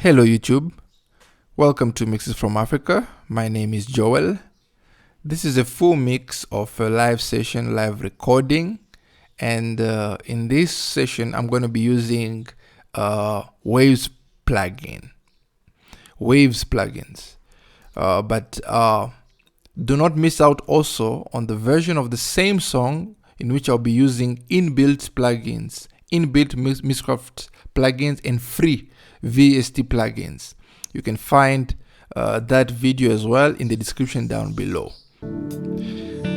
Hello YouTube, welcome to Mixes from Africa. My name is Joel. This is a full mix of a live session, live recording, and in this session I'm going to be using Waves plugins. But do not miss out also on the version of the same song in which I'll be using inbuilt plugins, inbuilt Mixcraft plugins and free VST plugins. You can find that video as well in the description down below.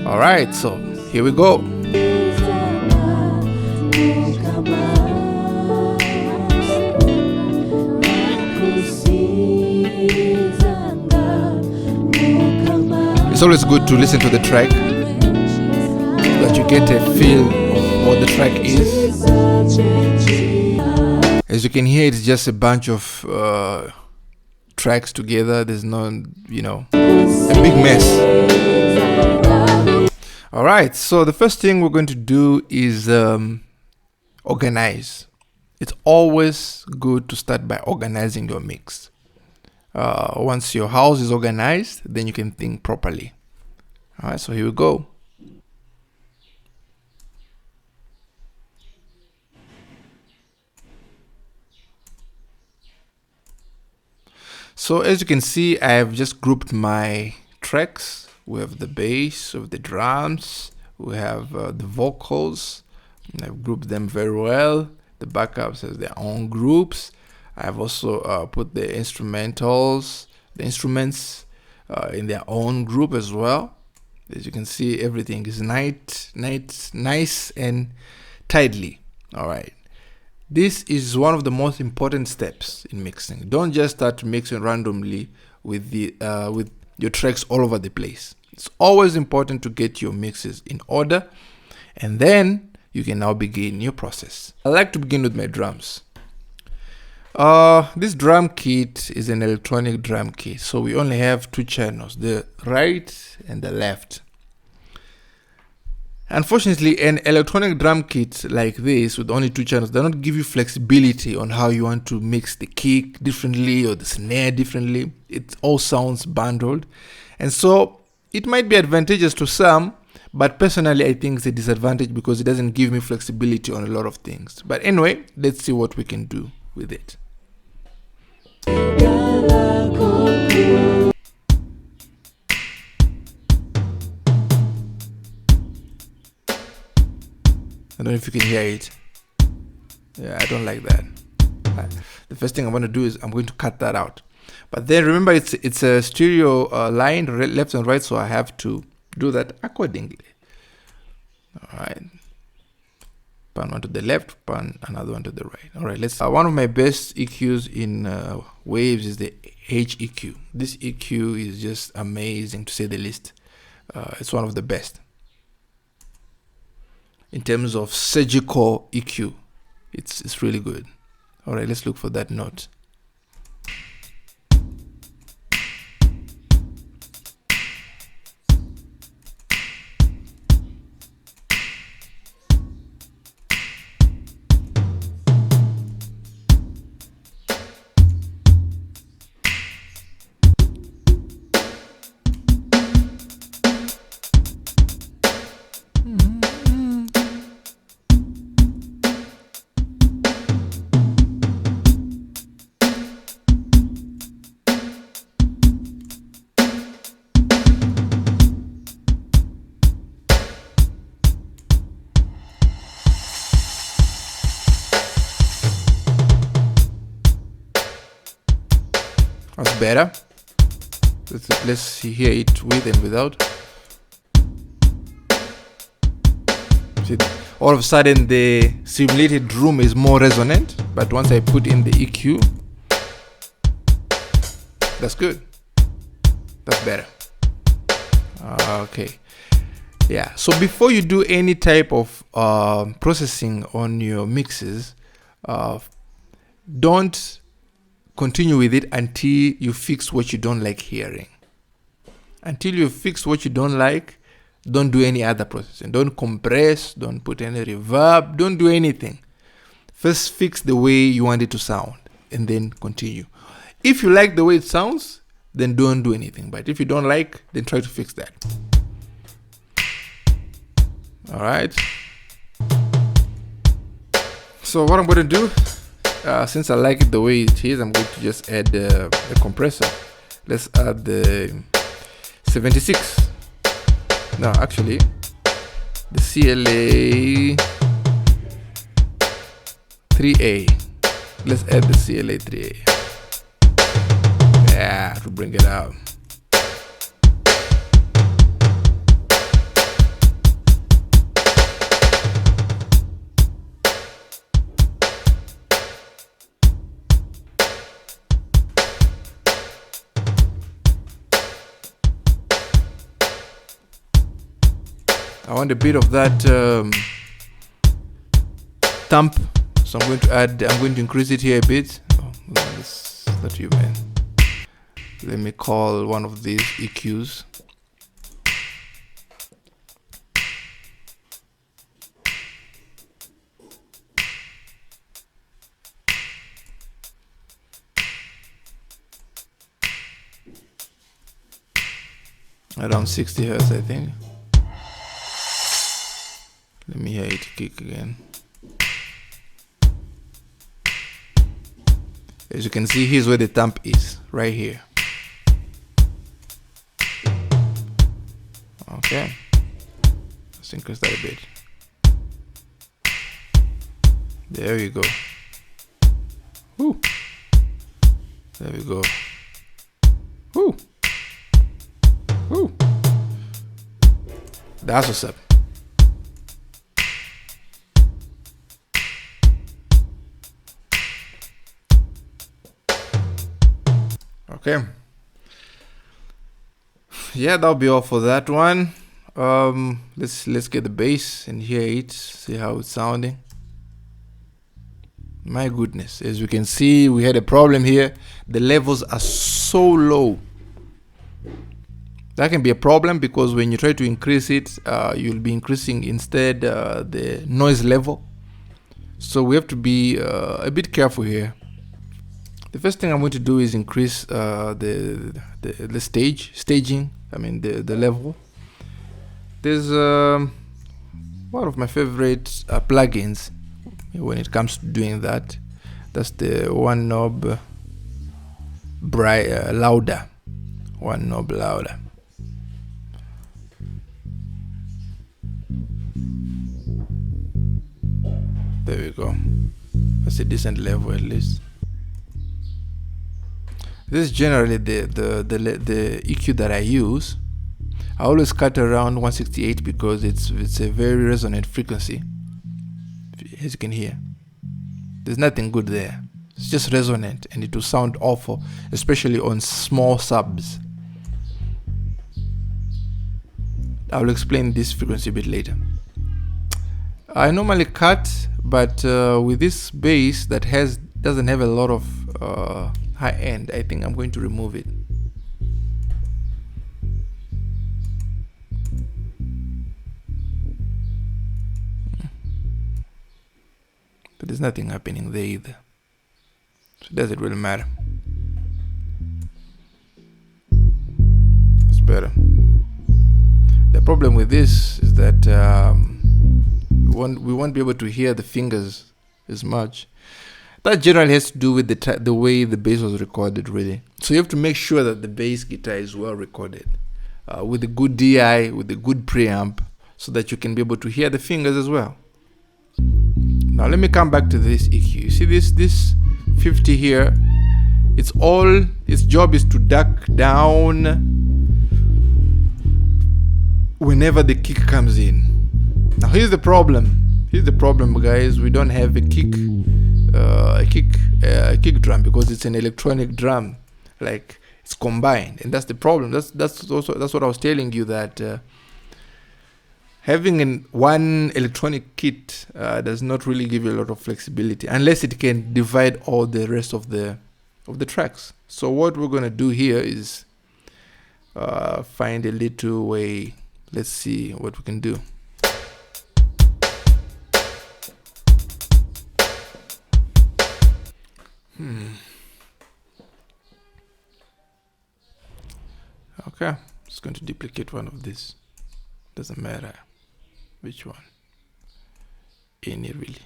Alright, so here we go. It's always good to listen to the track so that you get a feel of what the track is. As you can hear, it's just a bunch of tracks together. There's no, a big mess. Alright, so the first thing we're going to do is organize. It's always good to start by organizing your mix. Once your house is organized, then you can think properly. Alright, so here we go. So as you can see, I have just grouped my tracks. We have the bass, we have the drums, we have the vocals. I've grouped them very well. The backups has their own groups. I've also put the instruments in their own group as well. As you can see, everything is nice and tidily. All right. This is one of the most important steps in mixing. Don't just start mixing randomly with your tracks all over the place. It's always important to get your mixes in order, and then you can now begin your process. I like to begin with my drums. This drum kit is an electronic drum kit, so we only have two channels, the right and the left. Unfortunately, an electronic drum kit like this with only two channels does not give you flexibility on how you want to mix the kick differently or the snare differently. It all sounds bundled, and so it might be advantageous to some, but personally I think it's a disadvantage because it doesn't give me flexibility on a lot of things. But anyway, let's see what we can do with it. I don't know if you can hear it. Yeah, I don't like that. The first thing I'm going to do is I'm going to cut that out. But then remember, it's a stereo line, left and right, so I have to do that accordingly. All right. Pan one to the left, pan another one to the right. All right, let's. One of my best EQs in Waves is the H EQ. This EQ is just amazing, to say the least. It's one of the best. In terms of surgical EQ, it's really good. All right, let's look for that note. That's better. Let's hear it with and without. See, all of a sudden the simulated room is more resonant, but once I put in the EQ, that's good. That's better. Okay. Yeah. So before you do any type of processing on your mixes, don't continue with it until you fix what you don't like hearing. Until you fix what you don't like, don't do any other processing. Don't compress, don't put any reverb, don't do anything. First fix the way you want it to sound and then continue. If you like the way it sounds, then don't do anything. But if you don't like, then try to fix that. All right. So what I'm going to do, since I like it the way it is, I'm going to just add the compressor. Let's add the 76. No, actually, the CLA 3A. Let's add the CLA 3A. Yeah, to bring it out. I want a bit of that thump, so I'm going to increase it here a bit. Oh, that's not you, man. Let me call one of these EQs. Around 60 Hertz, I think. Let me hear it kick again. As you can see, here's where the thump is, right here. Okay, let's increase that a bit. There you go. Woo. There we go. Woo. Woo. That's what's up. Okay. Yeah, that'll be all for that one. Let's get the bass and hear it, see how it's sounding. My goodness, as you can see, we had a problem here. The levels are so low. That can be a problem because when you try to increase it, you'll be increasing instead the noise level. So we have to be a bit careful here. The first thing I'm going to do is increase the staging. I mean the level. There's one of my favorite plugins when it comes to doing that. That's the one knob louder. One knob louder. There we go. That's a decent level at least. This is generally the EQ that I use. I always cut around 168 because it's a very resonant frequency. As you can hear, there's nothing good there. It's just resonant and it will sound awful, especially on small subs. I will explain this frequency a bit later. I normally cut, but with this bass that doesn't have a lot of high end, I think I'm going to remove it. But there's nothing happening there either, so does it really matter? It's better. The problem with this is that we won't be able to hear the fingers as much. That generally has to do with the way the bass was recorded, really. So you have to make sure that the bass guitar is well recorded with a good DI, with a good preamp, so that you can be able to hear the fingers as well. Now let me come back to this EQ. You see this 50 here? Its job is to duck down whenever the kick comes in. Now here's the problem. Here's the problem, guys. We don't have a kick drum because it's an electronic drum. Like, it's combined, and that's the problem. That's what I was telling you, that having one electronic kit does not really give you a lot of flexibility unless it can divide all the rest of the tracks. So what we're gonna do here is find a little way. Let's see what we can do. Okay, just going to duplicate one of these. Doesn't matter which one. Any really.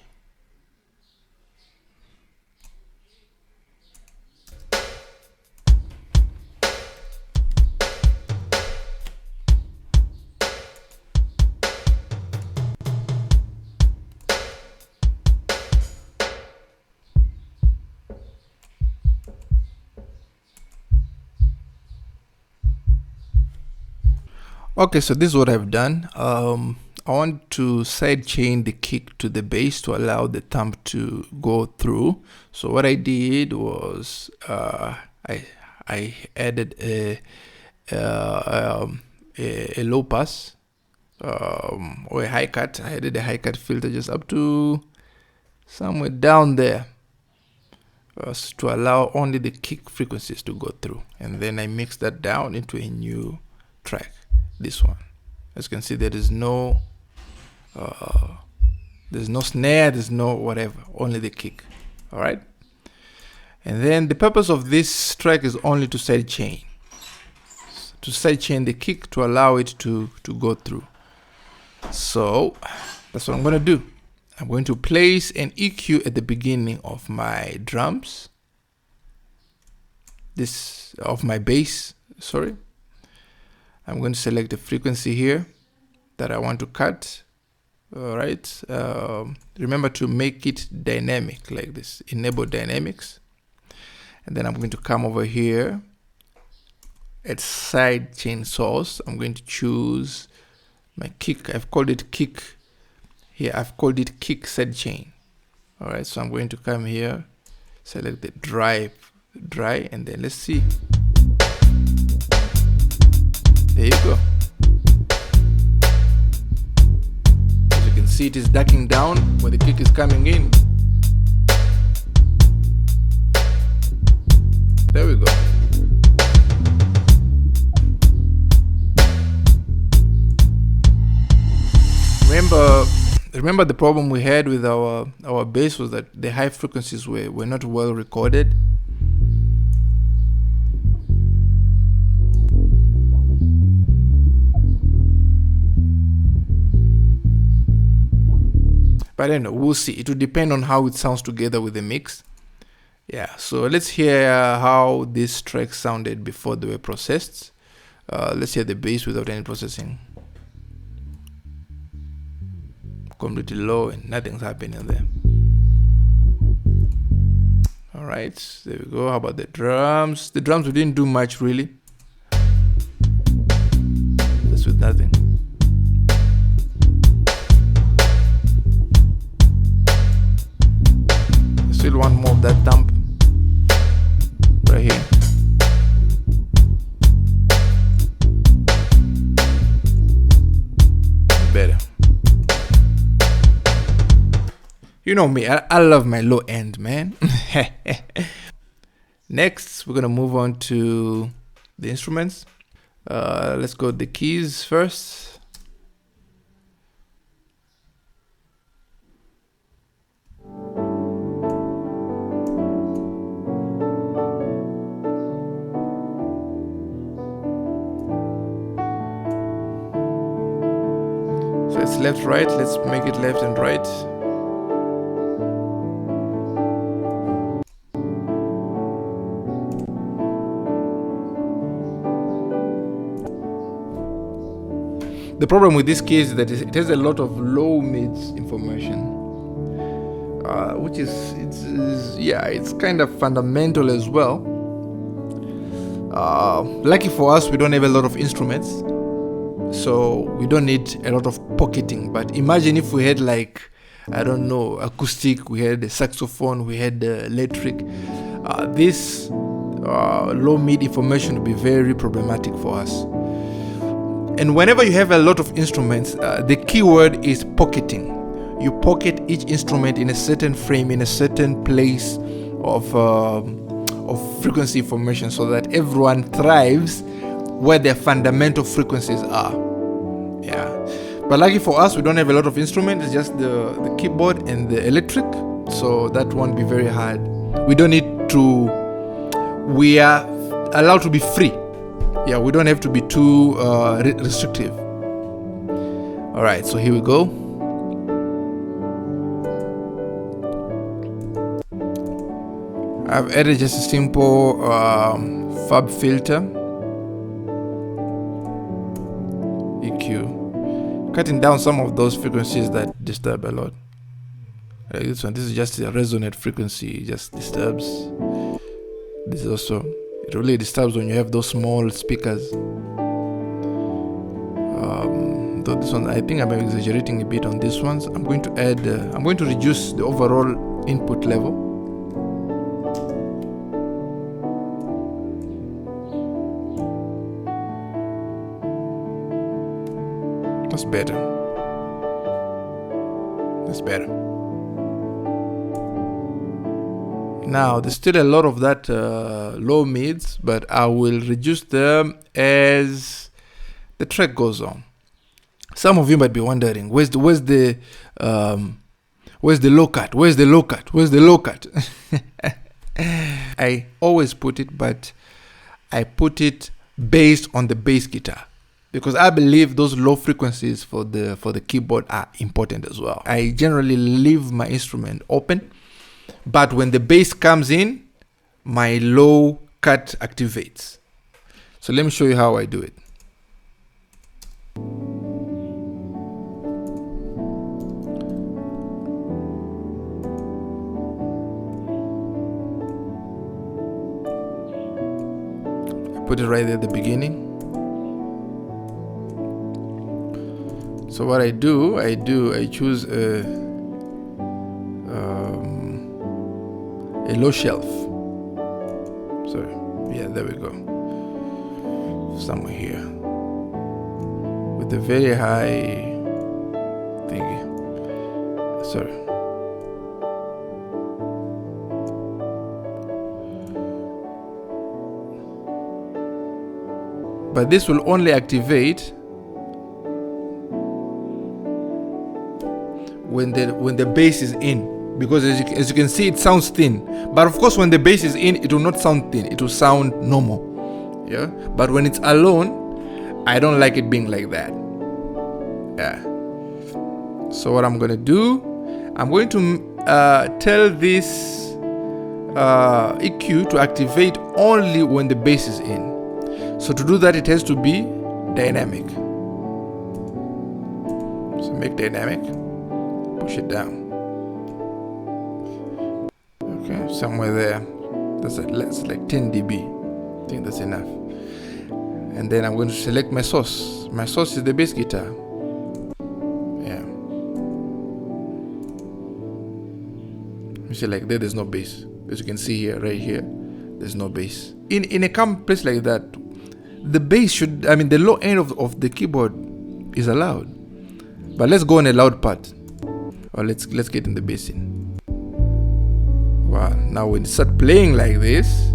Okay, so this is what I've done. I want to sidechain the kick to the bass to allow the thumb to go through. So what I did was I added a low pass or a high cut. I added a high cut filter just up to somewhere down there to allow only the kick frequencies to go through, and then I mixed that down into a new track. This one, as you can see, there's no snare, there's no whatever, only the kick. All right, and then the purpose of this track is only to sidechain the kick to allow it to go through. So that's what I'm going to do. I'm going to place an EQ at the beginning of my drums, of my bass, sorry. I'm going to select a frequency here that I want to cut. All right. Remember to make it dynamic like this. Enable dynamics. And then I'm going to come over here at sidechain source. I'm going to choose my kick. I've called it kick. Here I've called it kick sidechain. All right. So I'm going to come here, select the dry, and then let's see. There you go. As you can see, it is ducking down where the kick is coming in. There we go. Remember the problem we had with our bass was that the high frequencies were not well recorded. But I don't know, we'll see. It will depend on how it sounds together with the mix. Yeah, so let's hear how these tracks sounded before they were processed. Let's hear the bass without any processing. Completely low and nothing's happening there. All right, there we go. How about the drums? The drums, we didn't do much really. Just with nothing. Still want more of that thump right here. Better. You know me, I love my low end, man. Next, we're gonna move on to the instruments. Let's go the keys first. So it's left, right. Let's make it left and right. The problem with this key is that it has a lot of low mids information, which it's kind of fundamental as well. Lucky for us, we don't have a lot of instruments, so we don't need a lot of pocketing. But imagine if we had, like, I don't know, acoustic, we had a saxophone, we had the electric. This low mid information would be very problematic for us. And whenever you have a lot of instruments, the key word is pocketing. You pocket each instrument in a certain frame, in a certain place of frequency information, so that everyone thrives where their fundamental frequencies are. Yeah. But lucky for us, we don't have a lot of instruments. It's just the keyboard and the electric, so that won't be very hard. We don't need to. We are allowed to be free Yeah, we don't have to be too restrictive. All right, so here we go. I've added just a simple fab filter, EQ, cutting down some of those frequencies that disturb a lot. Like this one, this is just a resonant frequency, it just disturbs. This is also, it really disturbs when you have those small speakers. Though this one, I think I'm exaggerating a bit on these ones. I'm going to add, I'm going to reduce the overall input level. That's better. That's better. Now, there's still a lot of that low mids, but I will reduce them as the track goes on. Some of you might be wondering, where's the low cut? Where's the low cut? Where's the low cut? I always put it, but I put it based on the bass guitar, because I believe those low frequencies for the keyboard are important as well. I generally leave my instrument open, but when the bass comes in, my low cut activates. So let me show you how I do it. I put it right at the beginning. So what I choose a low shelf. Sorry, yeah, there we go. Somewhere here with a very high thingy. Sorry. But this will only activate when the bass is in, because as you can see, it sounds thin. But of course, when the bass is in, it will not sound thin, it will sound normal. Yeah, but when it's alone, I don't like it being like that. Yeah. So what I'm gonna do, I'm going to tell this EQ to activate only when the bass is in. So to do that, it has to be dynamic. So make dynamic, push it down. Okay, somewhere there. That's like 10 dB. I think that's enough. And then I'm going to select my source. My source is the bass guitar. Yeah. You see, like there's no bass. As you can see here, right here, there's no bass. In a calm place like that, the bass should, the low end of the keyboard is allowed. But let's go on a loud part. Or let's get in the bass in. Wow, now when you start playing like this,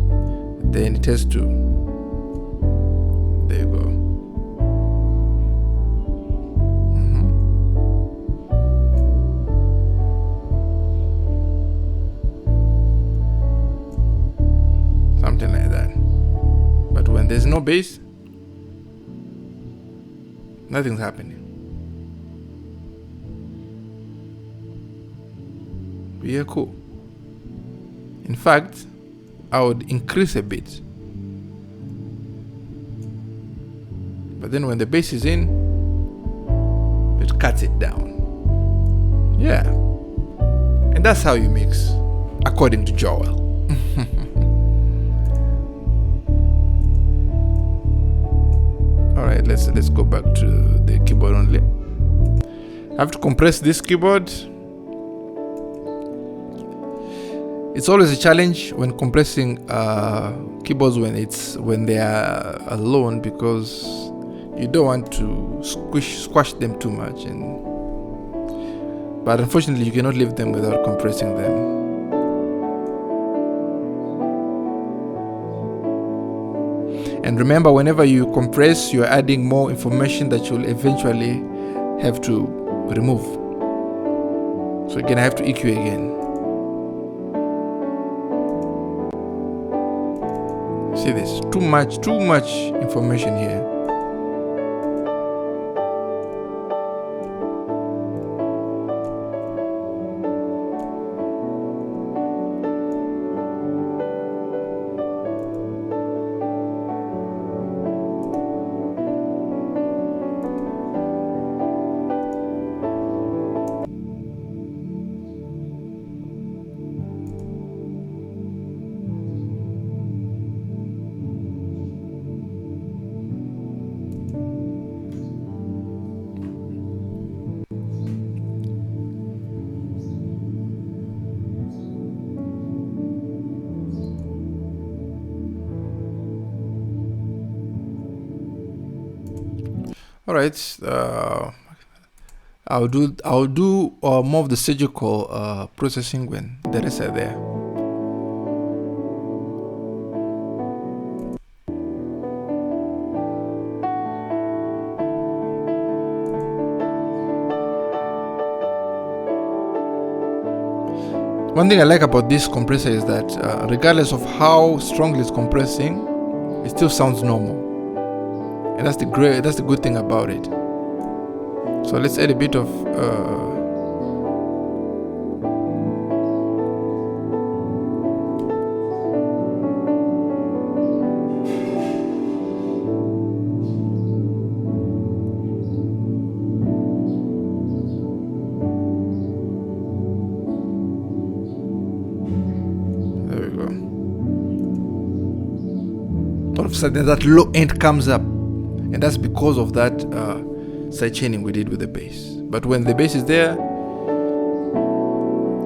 then it has to, there you go. Something like that. But when there's no bass, nothing's happening. Yeah, cool. In fact, I would increase a bit. But then when the bass is in, it cuts it down. Yeah. And that's how you mix, according to Joel. Alright, let's go back to the keyboard only. I have to compress this keyboard. It's always a challenge when compressing keyboards when they are alone, because you don't want to squash them too much, but unfortunately you cannot leave them without compressing them. And remember, whenever you compress, you're adding more information that you'll eventually have to remove. So again, I have to EQ again. See, See this? Too much information here. All right, I'll do more of the surgical processing when the rest are there. One thing I like about this compressor is that regardless of how strongly it's compressing, it still sounds normal. And that's the good thing about it. So let's add a bit of there we go. All of a sudden that low end comes up. And that's because of that side chaining we did with the bass. But when the bass is there,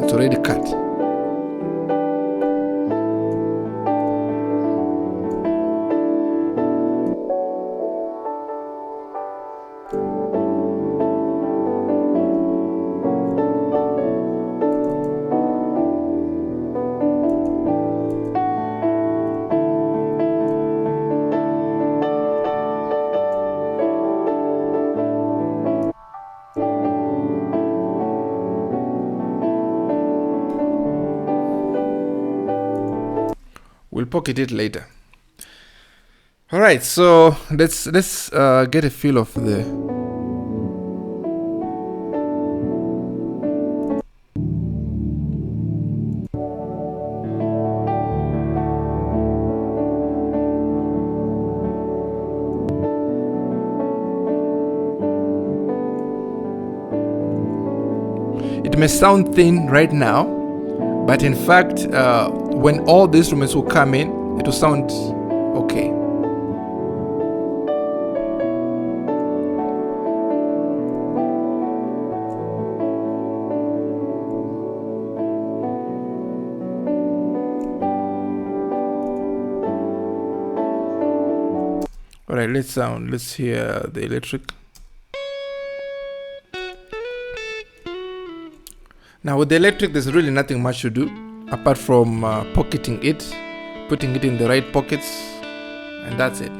it's already cut. We'll pocket it later. All right, so let's get a feel of the It may sound thin right now, but in fact, when all the instruments will come in, it will sound okay. All right, let's hear the electric. Now with the electric, there's really nothing much to do apart from pocketing it, putting it in the right pockets, and that's it.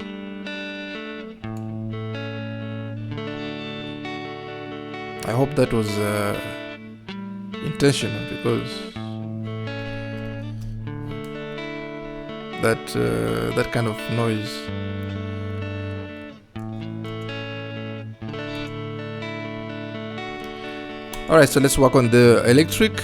I hope that was intentional, because that kind of noise. All right, so let's work on the electric.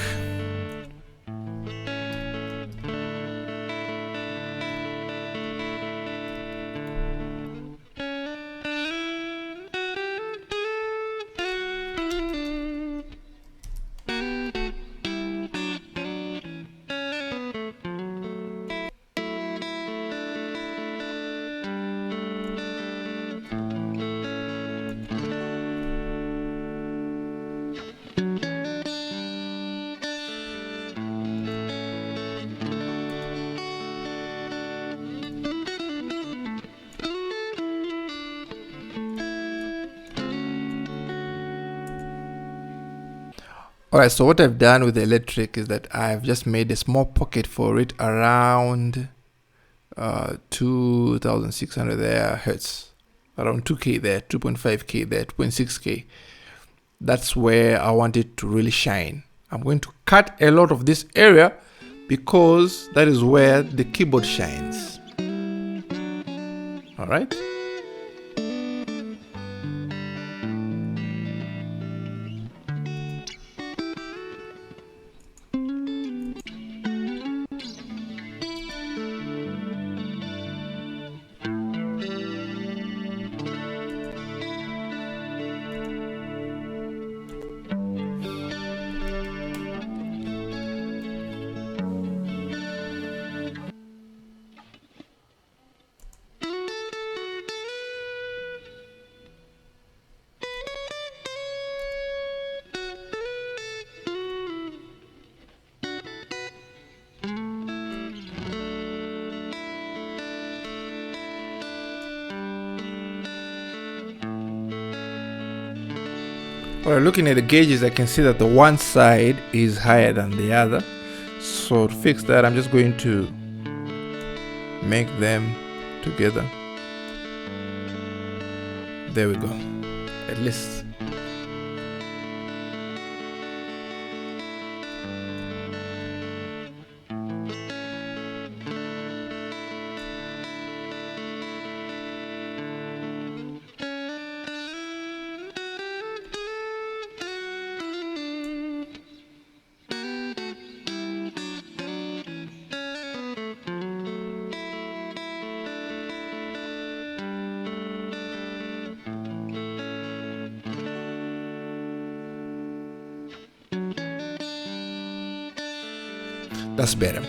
Alright, so what I've done with the electric is that I've just made a small pocket for it around 2600 there hertz, around 2k there, 2.5k there, 2.6k. That's where I want it to really shine. I'm going to cut a lot of this area because that is where the keyboard shines. All right. Alright, looking at the gauges, I can see that the one side is higher than the other. So to fix that, I'm just going to make them together. There we go. At least. That's better.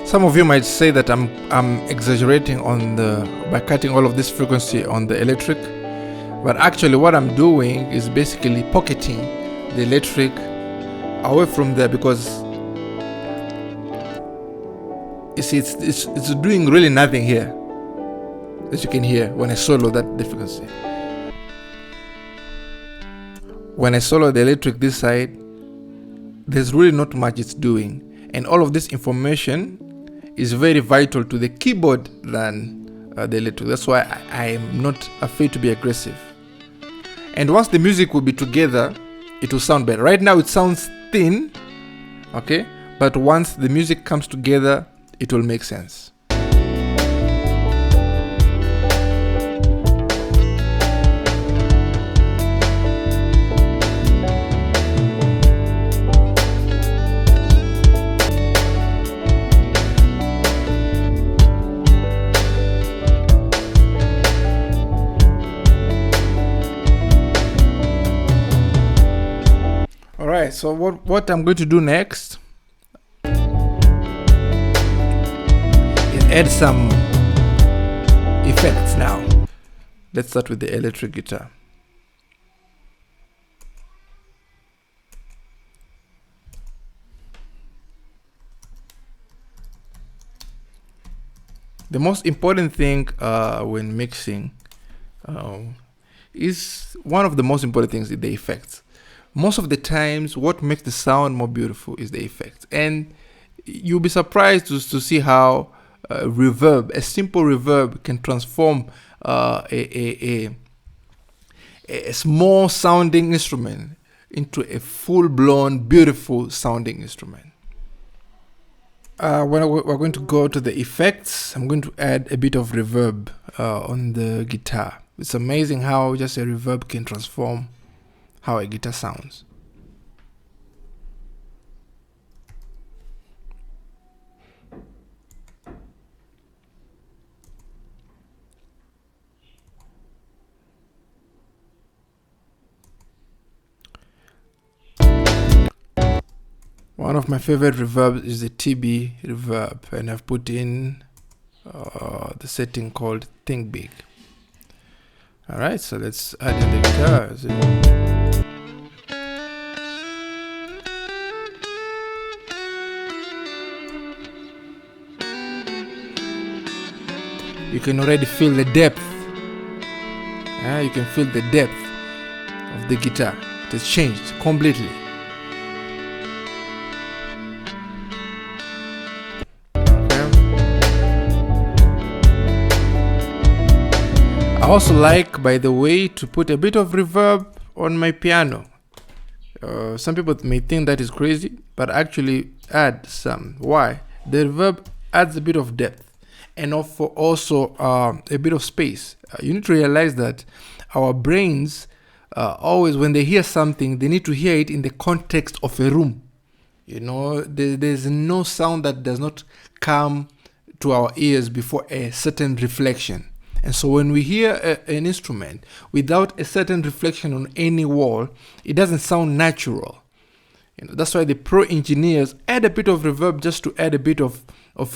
Some of you might say that I'm exaggerating on by cutting all of this frequency on the electric, but actually what I'm doing is basically pocketing the electric away from there, because you see it's doing really nothing here, as you can hear when I solo that frequency. When I solo the electric this side, there's really not much it's doing, and all of this information is very vital to the keyboard than the electric. That's why I am not afraid to be aggressive. And once the music will be together, it will sound better. Right now it sounds thin, okay? But once the music comes together, it will make sense. Alright, so what I'm going to do next is add some effects now. Let's start with the electric guitar. The most important thing when mixing is one of the most important things is the effects. Most of the times, what makes the sound more beautiful is the effects. And you'll be surprised to see how reverb, a simple reverb, can transform a small sounding instrument into a full-blown, beautiful sounding instrument. When we're going to go to the effects, I'm going to add a bit of reverb on the guitar. It's amazing how just a reverb can transform how a guitar sounds. One of my favorite reverbs is the TB reverb, and I've put in the setting called Think Big. Alright, so let's add in the guitars. You can already feel the depth. You can feel the depth of the guitar. It has changed completely. I also like, by the way, to put a bit of reverb on my piano. Some people may think that is crazy, but actually add some. Why? The reverb adds a bit of depth and also a bit of space. You need to realize that our brains always, when they hear something, they need to hear it in the context of a room. You know, there's no sound that does not come to our ears before a certain reflection. And so when we hear an instrument without a certain reflection on any wall, it doesn't sound natural. You know, that's why the pro engineers add a bit of reverb just to add a bit of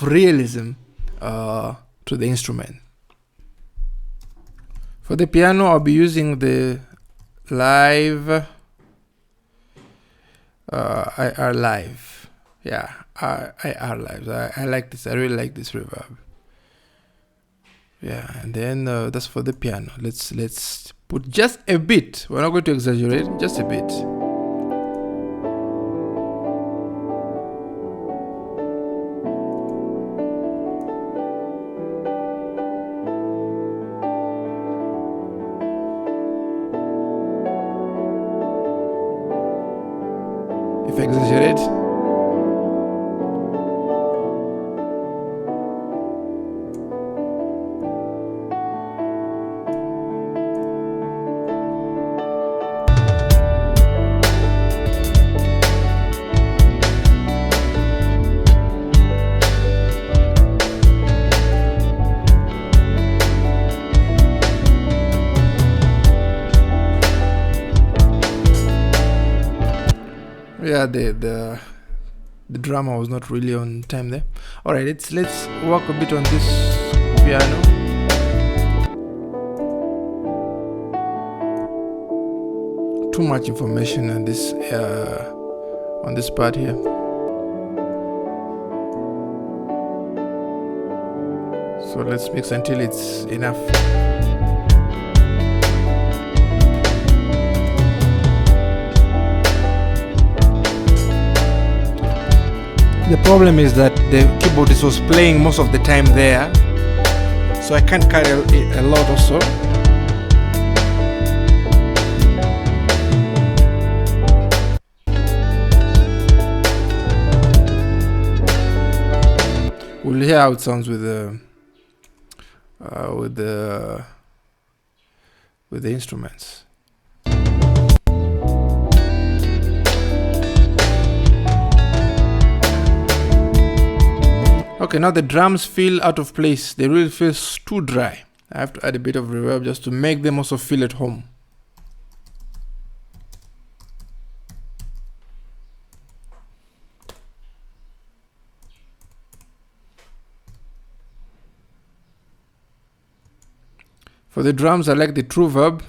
realism to the instrument. For the piano, I'll be using the IR Live. Yeah, IR Live. I like this. I really like this reverb. Yeah, and then that's for the piano. Let's put just a bit. We're not going to exaggerate, just a bit. If I exaggerate, yeah, the drama was not really on time there. All right, let's work a bit on this piano. Too much information on this part here. So let's mix until it's enough. The problem is that the keyboardist was playing most of the time there, so I can't cut a lot also. We'll hear how it sounds with the instruments. Okay, now the drums feel out of place. They really feel too dry. I have to add a bit of reverb just to make them also feel at home. For the drums, I like the True Verb.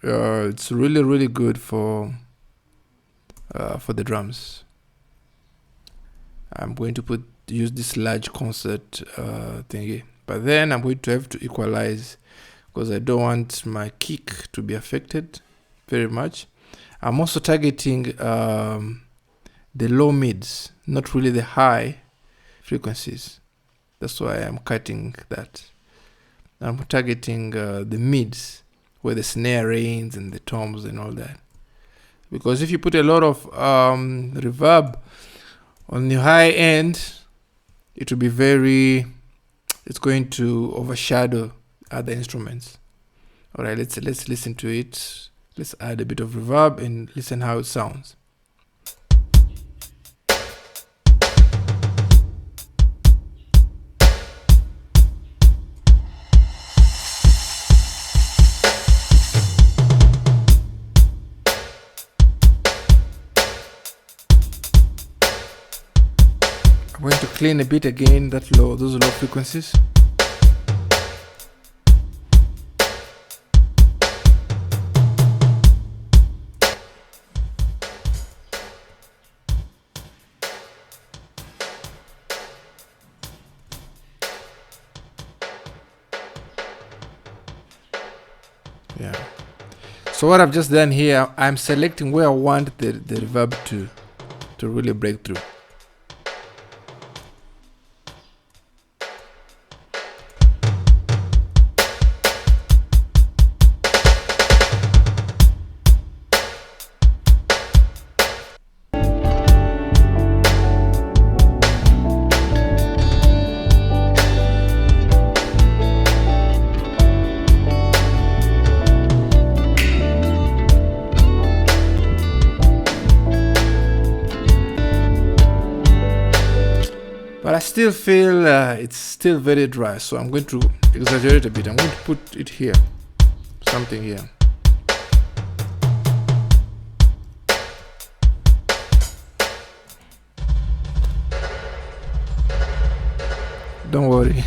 It's really good for the drums. I'm going to use this large concert thingy, but then I'm going to have to equalize because I don't want my kick to be affected very much. I'm also targeting the low mids, not really the high frequencies. That's why I'm cutting that. I'm targeting the mids where the snare reigns and the toms and all that, because if you put a lot of reverb on the high end, it will be it's going to overshadow other instruments. All right, let's listen to it. Let's add a bit of reverb and listen how it sounds. I'm going to clean a bit again those low frequencies. Yeah. So what I've just done here, I'm selecting where I want the reverb to really break through. But I still feel it's still very dry, so I'm going to exaggerate a bit. I'm going to put it here, something here. Don't worry.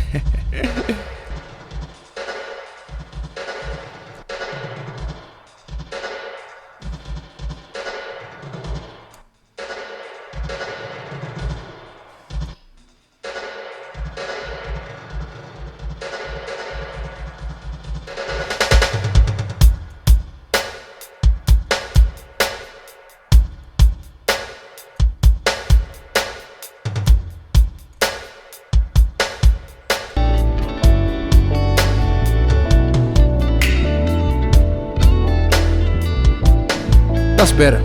That's better.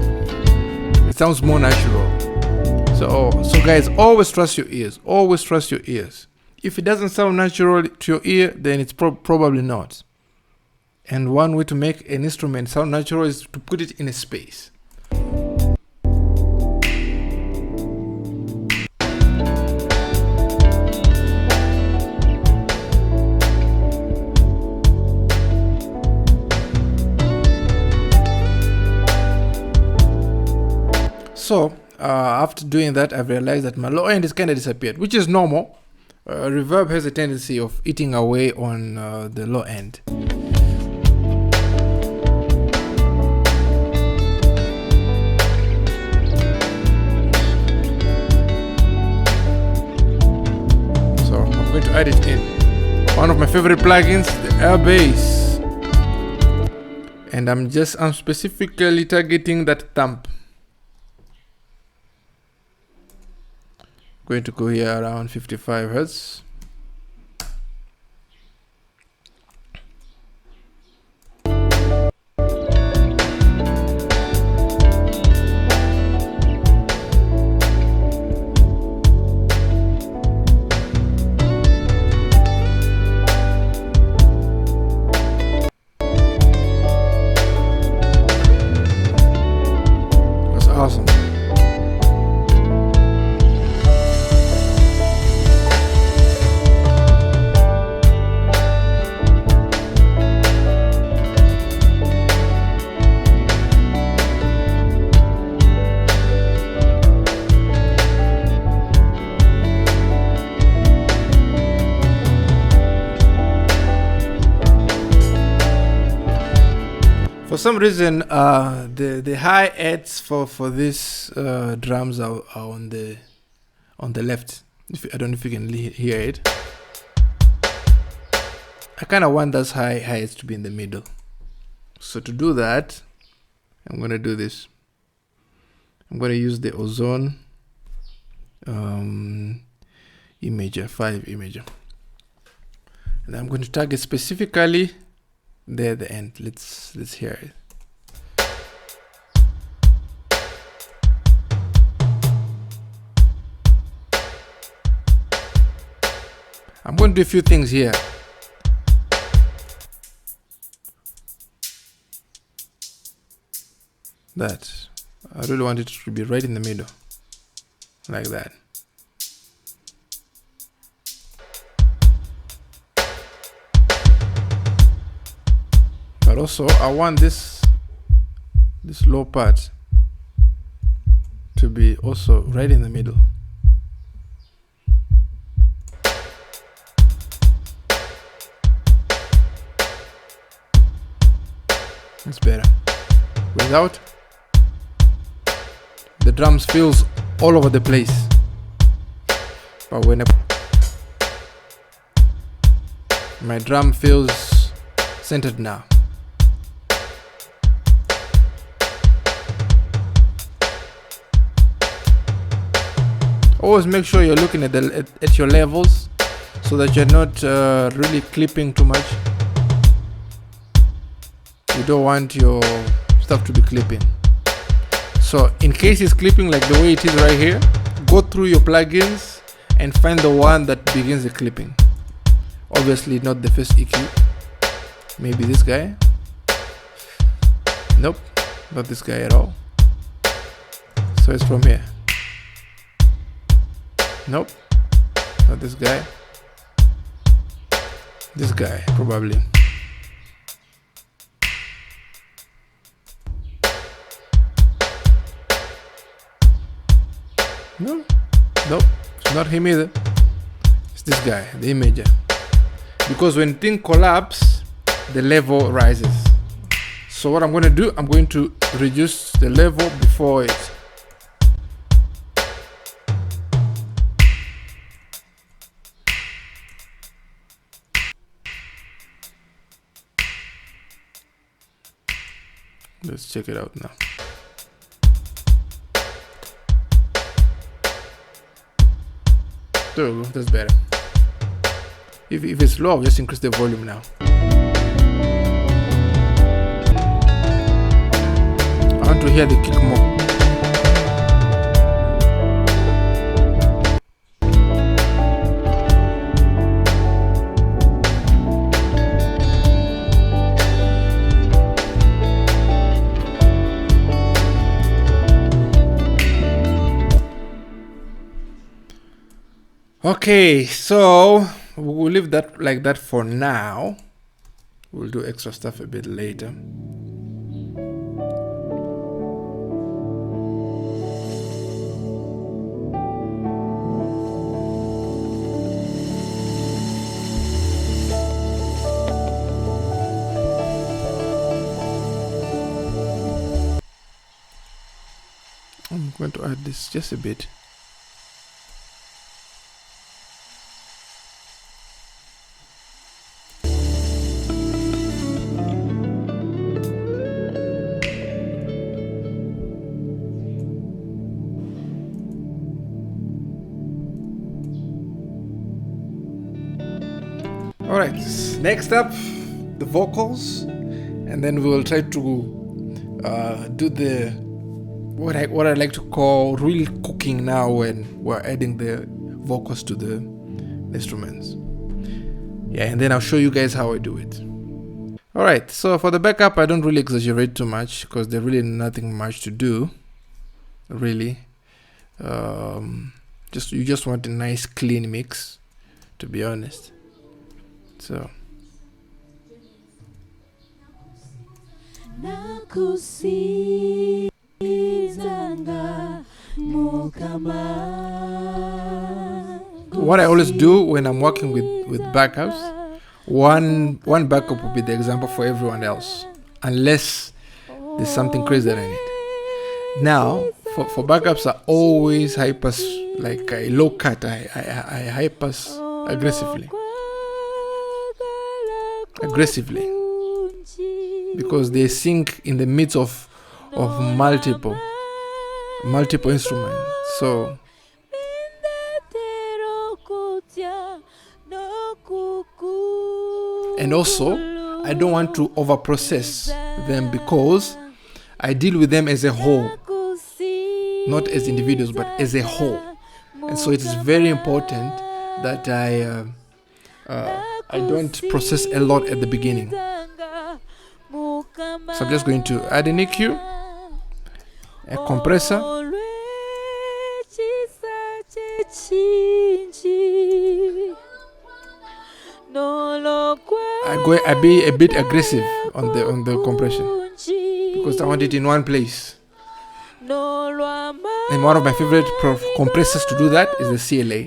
It sounds more natural. So guys, always trust your ears. Always trust your ears. If it doesn't sound natural to your ear, then it's probably not. And one way to make an instrument sound natural is to put it in a space. So after doing that, I've realized that my low end is kind of disappeared, which is normal. Reverb has a tendency of eating away on the low end. So I'm going to add it in. One of my favorite plugins, the Airbase. And I'm specifically targeting that thump. Going to go here around 55 Hertz. That's awesome. For some reason, the hi-hats for this drums are on the left. I don't know if you can hear it. I kind of want those hi-hats to be in the middle. So to do that, I'm going to do this. I'm going to use the Ozone imager, 5 imager. And I'm going to target specifically there at the end. Let's hear it. I'm going to do a few things here. That I really want it to be right in the middle, like that. But also I want this low part to be also right in the middle. comes out. The drums feels all over the place. But when my drum feels centered now. Always make sure you're looking at your levels so that you're not really clipping too much. You don't want your stuff to be clipping. So in case it's clipping like the way it is right here, go through your plugins and find the one that begins the clipping. Obviously not the first EQ. Maybe this guy. Nope, not this guy at all. So it's from here. Nope, not this guy. This guy, probably. No, nope, it's not him either. It's this guy, the imager. Because when things collapse, the level rises. So what I'm going to do, I'm going to reduce the level before it. Let's check it out now. There we go, that's better. If it's low, I'll just increase the volume now. I want to hear the kick more. Okay, so we'll leave that like that for now. We'll do extra stuff a bit later. I'm going to add this just a bit. Alright, next up, the vocals, and then we will try to do the what I like to call real cooking now when we're adding the vocals to the instruments. Yeah, and then I'll show you guys how I do it. Alright, so for the backup, I don't really exaggerate too much because there's really nothing much to do, really. You just want a nice clean mix, to be honest. So Nakusinzanga what I always do when I'm working with backups, one backup will be the example for everyone else, unless there's something crazy that I need. Now for backups, I always high pass, like a low cut. I high pass aggressively because they sync in the midst of multiple instruments. So and also I don't want to over process them because I deal with them as a whole, not as individuals but as a whole. And so it is very important that I don't process a lot at the beginning. So I'm just going to add an EQ, a compressor, I be a bit aggressive on the compression because I want it in one place. And one of my favorite compressors to do that is the CLA.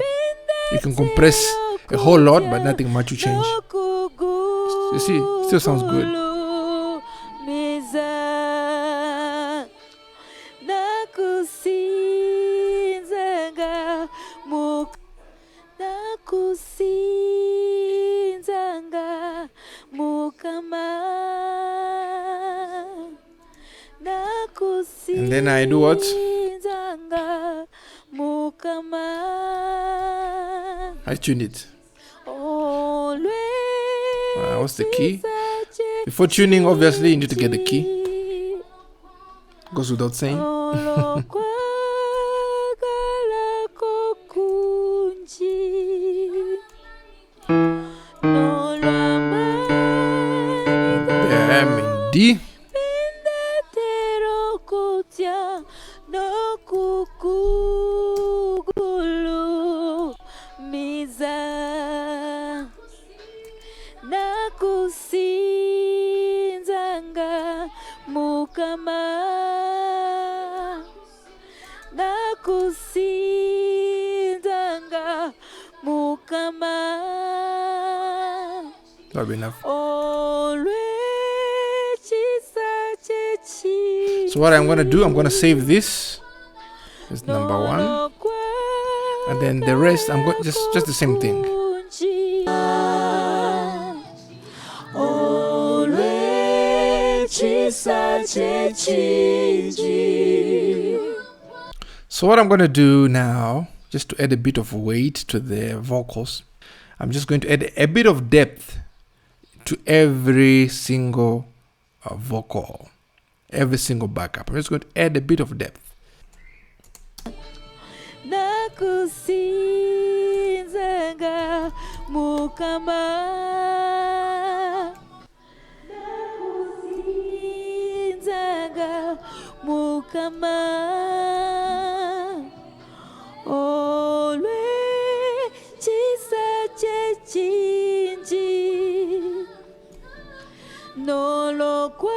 You can compress a whole lot, but nothing much to change. You see, it still sounds good. Nakusinzanga Nakusinzanga Mukama. And then I do what? I tune it. What's the key? Before tuning, obviously, you need to get the key. Goes without saying. There I'm in D. Nakusinzanga Mukama. Nakusinzanga Mukama. That'll be enough. So what I'm going to do, I'm going to save this as number 1. And then the rest, I'm going just the same thing. So what I'm going to do now, just to add a bit of weight to the vocals, I'm just going to add a bit of depth to every single vocal, every single backup. I'm just going to add a bit of depth. Nakusinzanga Mukama. Nakusinzanga Mukama. Olwe chisa chechinji nolo kwa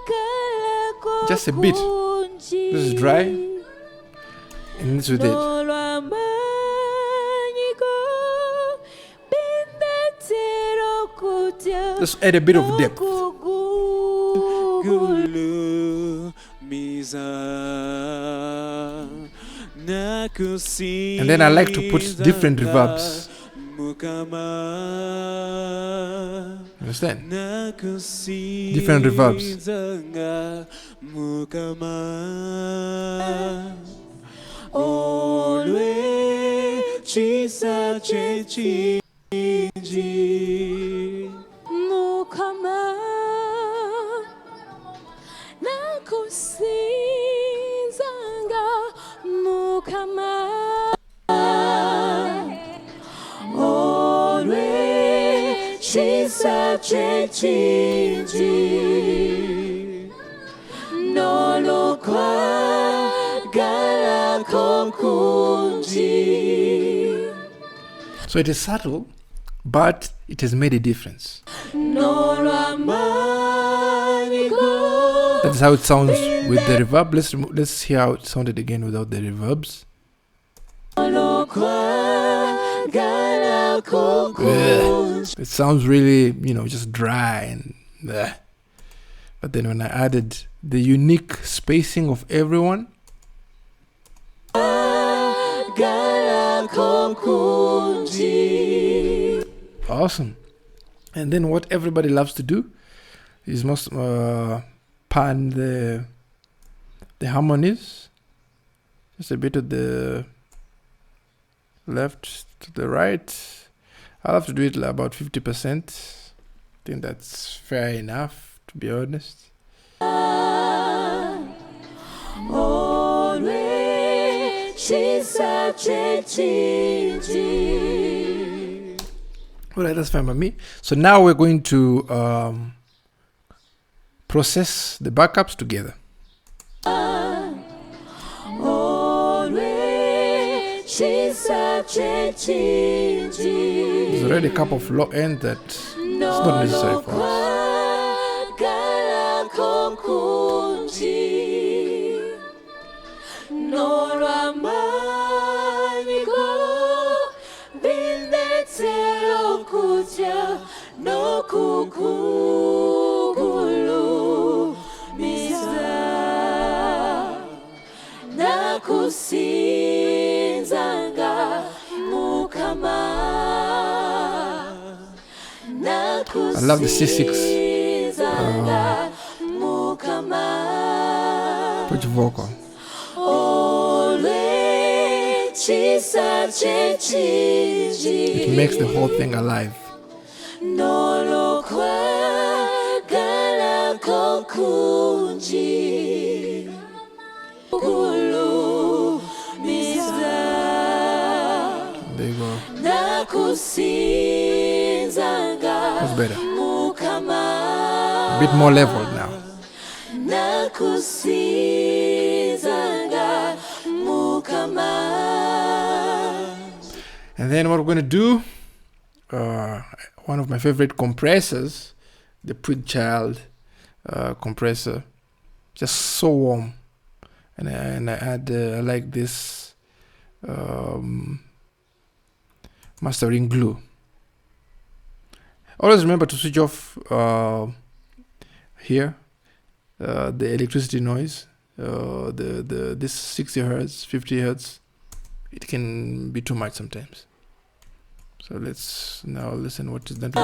kala. Just a bit. This is dry. And this with it. Just add a bit of depth. And then I like to put different reverbs. Understand? Different reverbs. Mukama. Nakusinzanga Mukama. Olwe chisa chechinji nolo kwa gala kokunji. So it is subtle, but it has made a difference. That's how it sounds with the reverb. Let's hear how it sounded again without the reverbs. It sounds really, just dry and bleh. But then when I added the unique spacing of everyone, awesome. And then what everybody loves to do is most pan the harmonies, just a bit of the left to the right. I'll have to do it like about 50%. I think that's fair enough, to be honest. Alright, that's fine by me. So now we're going to process the backups together. There's already a couple of low end that it's not necessary for us. Nakusinzanga Mukama. I love the C6 pitch vocal. It makes the whole thing alive. There you go. That's better. A bit more leveled now. And then what we're going to do, one of my favorite compressors, the Prig Child compressor, just so warm. And I like this mastering glue. Always remember to switch off here the electricity noise. This 60 hertz, 50 hertz, it can be too much sometimes. So let's now listen what is that.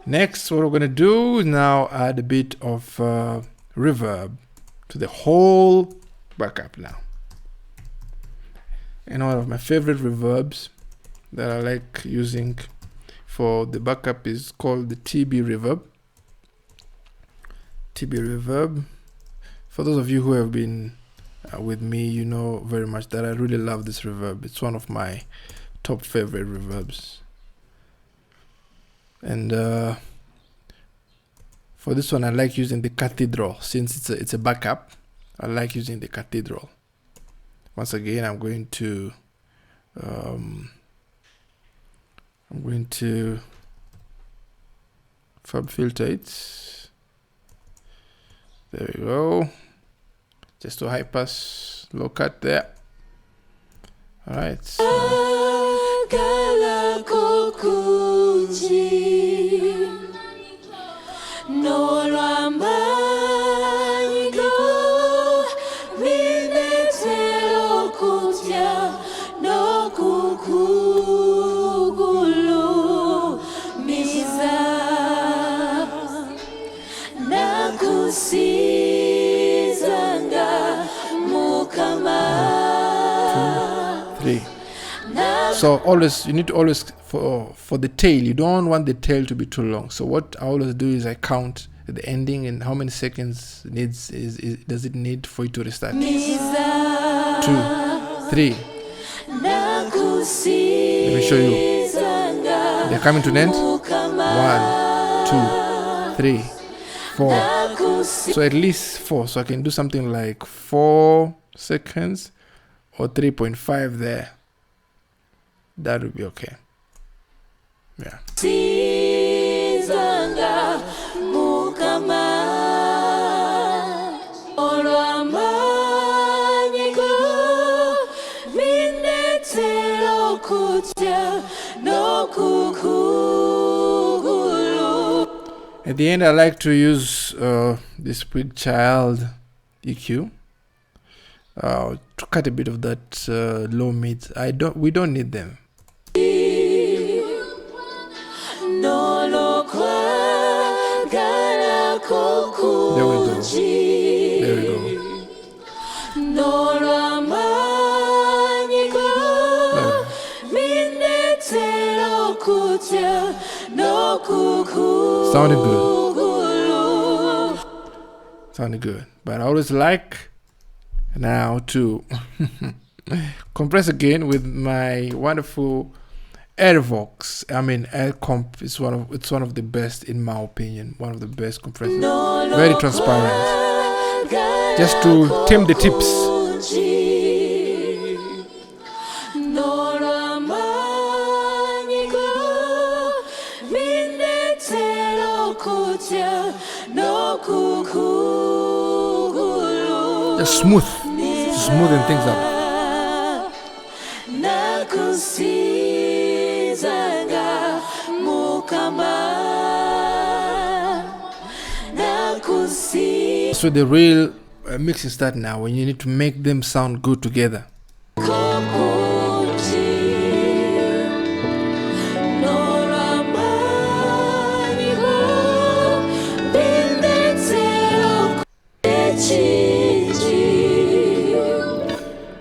Next, what we're going to do is now add a bit of reverb to the whole backup now. And one of my favorite reverbs that I like using for the backup is called the TB reverb. TB reverb. For those of you who have been with me, you know very much that I really love this reverb. It's one of my top favorite reverbs. And for this one, I like using the cathedral. Since it's a backup, I like using the cathedral. Once again, I'm going to fab filter it. There we go. Just to high pass, low cut there. All right. So always, you need to always, for the tail, you don't want the tail to be too long. So what I always do is I count at the ending and how many seconds does it need for it to restart. 2, 3. Let me show you. They're coming to an end. 1, 2, 3, 4. So at least 4. So I can do something like 4 seconds or 3.5 there. That would be okay. Yeah. At the end, I like to use this Prig Child EQ to cut a bit of that low mids. We don't need them. There we go. There we go. Sounded good. Sounded good. But I always like now to compress again with my wonderful Airvox. I mean, Air Comp is one of the best, in my opinion. One of the best compressors. Very transparent. Just to tame the tips. Just smoothing things up. Nakusinzanga mukama. So the real mixing start now, when you need to make them sound good together.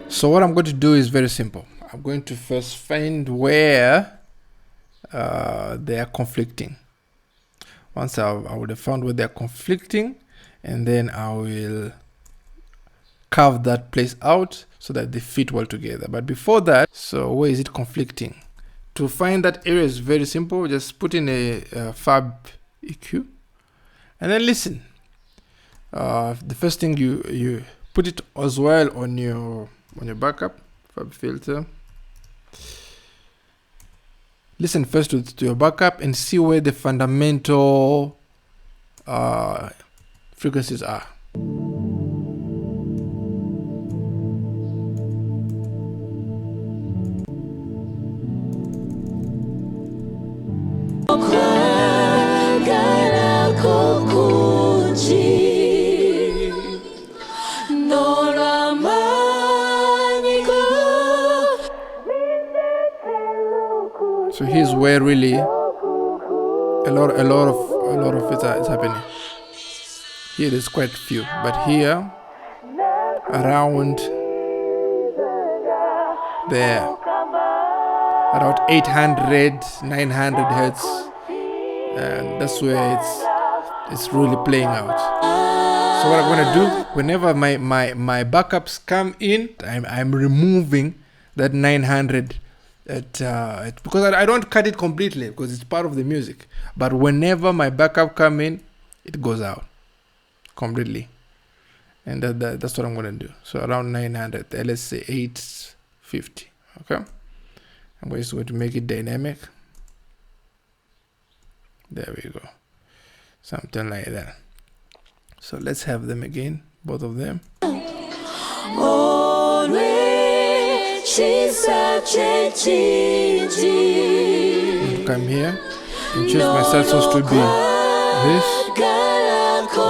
So what I'm going to do is very simple. I'm going to first find where they are conflicting. Once I would have found where they're conflicting, and then I will carve that place out so that they fit well together. But before that, so where is it conflicting? To find that area is very simple. Just put in a fab EQ and then listen. The first thing you put it as well on your backup fab filter. Listen first to your backup and see where the fundamental frequencies are. So here's where really a lot of it is happening. Here there's quite few, but here around there, around 800, 900 hertz, and that's where it's really playing out. So what I'm gonna do, whenever my backups come in, I'm removing that 900 because I don't cut it completely because it's part of the music. But whenever my backup come in, it goes out completely, and that's what I'm gonna do. So around 900, let's say 850. Okay, I'm just going to make it dynamic. There we go, something like that. So let's have them again, both of them. Come here and choose my side source to be this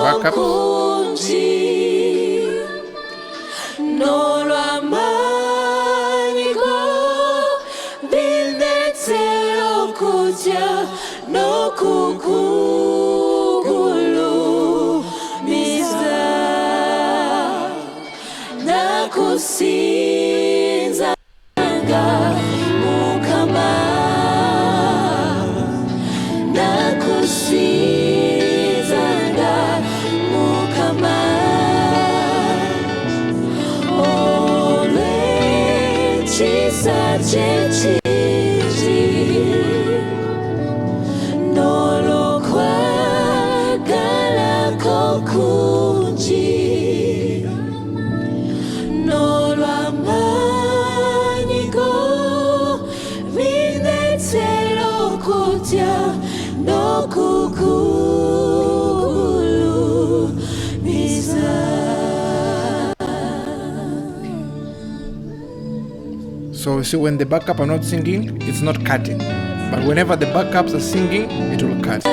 backup. Nakusinzanga mukama. Nakusinzanga mukama. Olwe chisa chechi nolokwa galako kunji. So see, when the backup are not singing, it's not cutting. But whenever the backups are singing, it will cut.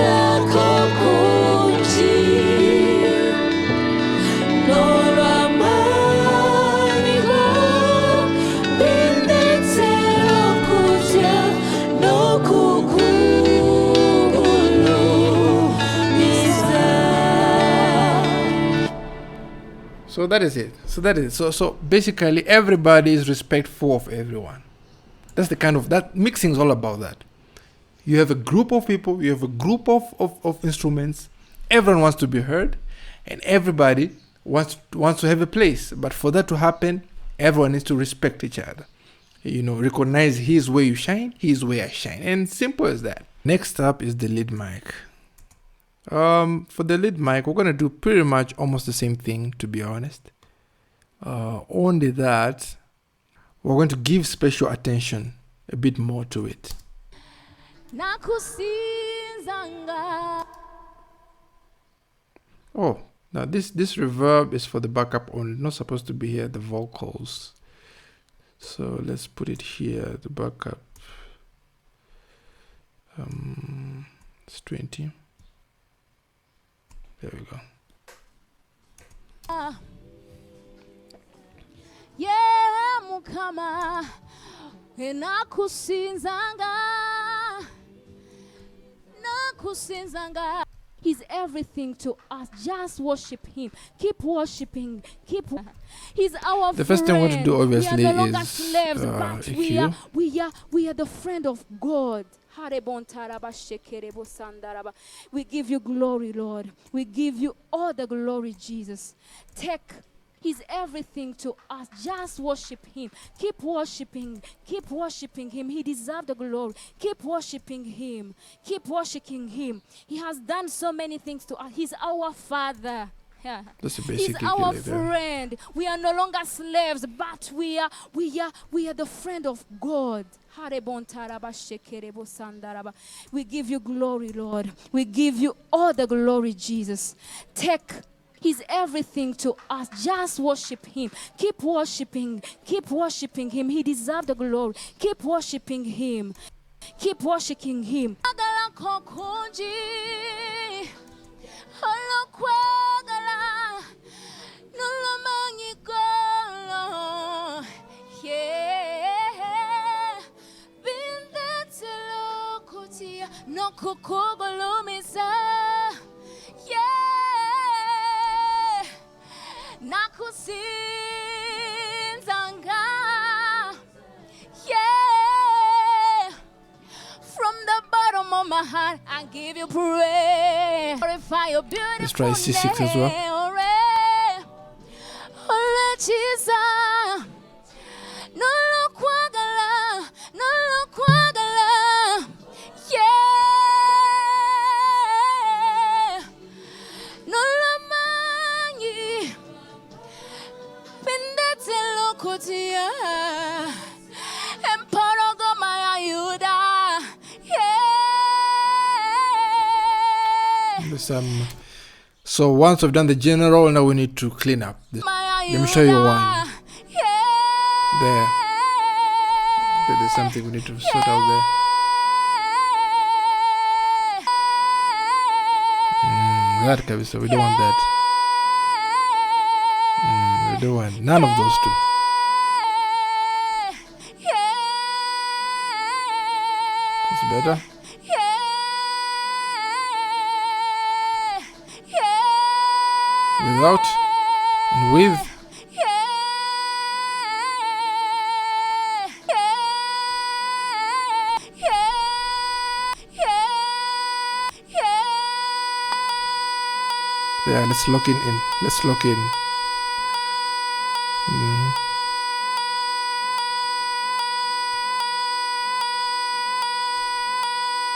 So that is it. So basically everybody is respectful of everyone. That's the kind of, that mixing is all about that. You have a group of people, you have a group of instruments, everyone wants to be heard, and everybody wants to have a place. But for that to happen, everyone needs to respect each other. You know, recognize he's where you shine, he's where I shine. And simple as that. Next up is the lead mic. For the lead mic, we're gonna do pretty much almost the same thing, to be honest. Only that we're going to give special attention a bit more to it. Nakusinzanga Oh, now this reverb is for the backup only, not supposed to be here, the vocals. So let's put it here, the backup. It's 20. There we go. Yeah, Mukama, Nakusinzanga, Nakusinzanga. He's everything to us. Just worship him. Keep worshiping. He's our The first thing I want to do, obviously, we are no longer is slaves, but EQ. we are the friend of God. We give you glory, Lord. We give you all the glory, Jesus. He's everything to us. Just worship him. Keep worshiping. Keep worshiping him. He deserves the glory. Keep worshiping him. Keep worshiping him. He has done so many things to us. He's our Father. That's a basic He's our there. friend. We are no longer slaves, but we are the friend of God. We give you glory, Lord. We give you all the glory, Jesus. He's everything to us. Just worship him. Keep worshiping. Keep worshiping him. He deserves the glory. Keep worshiping him. Keep worshiping him. No Nakusinzanga, yeah. From the bottom of my heart, I give you praise. Glorify your beautiful Let's try C6 as well. So once we've done the general, now we need to clean up. Let me show you one. There. There's something we need to sort out there. That so we don't want that. We don't want none of those two. It's better. Without and with. Yeah, let's lock in. Let's lock in.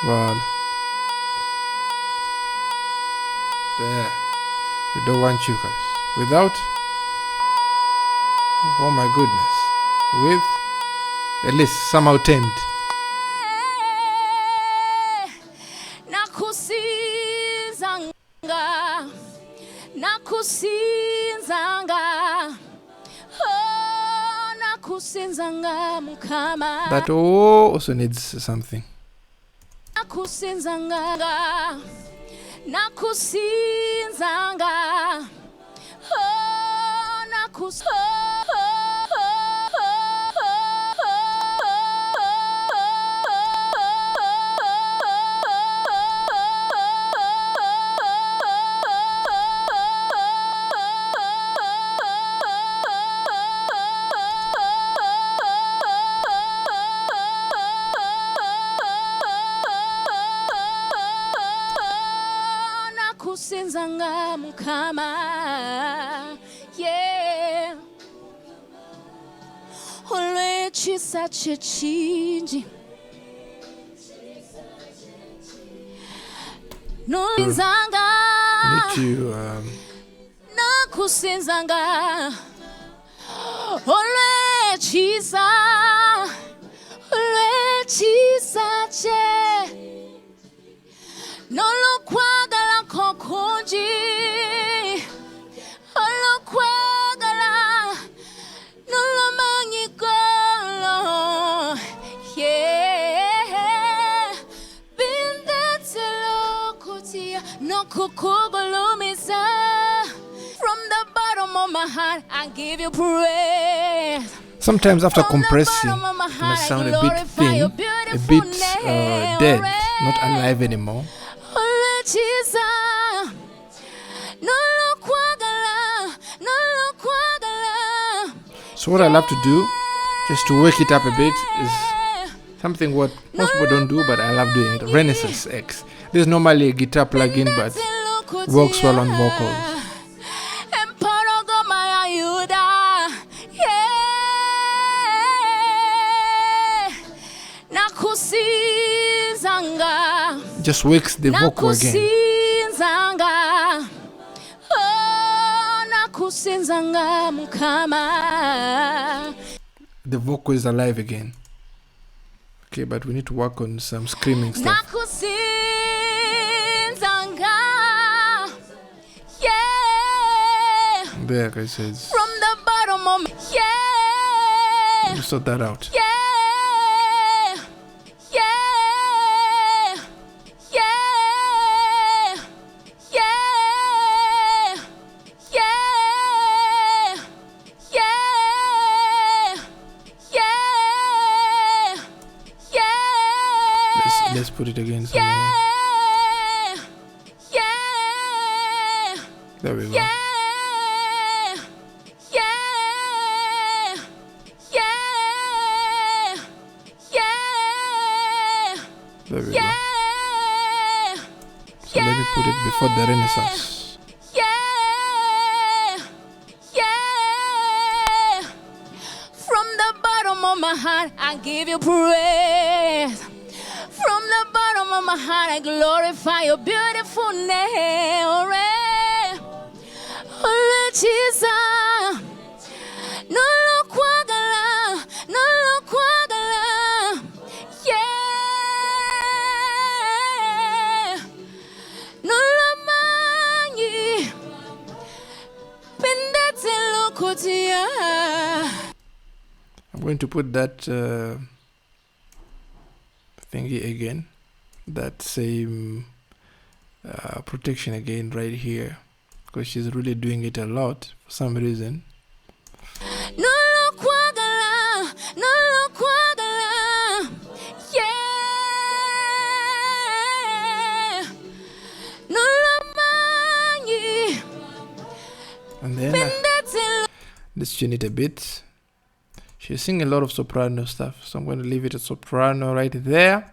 Well, there. We don't want you guys. Without. Oh my goodness. With. At least somehow tamed. Nakusinzanga, oh, Nakusinzanga, Mukama. That also needs something. Nakusinzanga, Nakusinzanga, oh, Nakusinzanga, Mukama, yeah. Olw'ekisa kye kingi nolinzanga nakusinzanga olw'ekisa kye n'olw'okwagala kwo kungi From the bottom of my heart, I give you praise. Sometimes after compressing, it may sound a bit thin, a bit dead, not alive anymore. So what I love to do, just to wake it up a bit, is something what most people don't do, but I love doing it. Renaissance X. This is normally a guitar plugin, but works well on vocals. Just wakes the vocal again. Nakusinzanga, oh, Nakusinzanga mukama. The vocal is alive again. Okay, but we need to work on some screaming stuff. Nakusinzanga, yeah. There, guys, says. From the bottom of me, yeah. You sort that out. Yeah. Let's put it again somewhere. There we go. There we go. So let me put it before the Renaissance. From the bottom of my heart, I give you praise. From the bottom of my heart, I glorify your beautiful name. Oh, Jesus. No lo kwagala, no lo kwagala. Yeah. No lo mangi. Pendete lo kotia. I'm going to put that thingy again, that same protection again right here, because she's really doing it a lot for some reason. No lo kwagala, no lo kwagala, yeah. No lo mangi. And then let's tune it a bit. She's singing a lot of soprano stuff, so I'm going to leave it at soprano right there.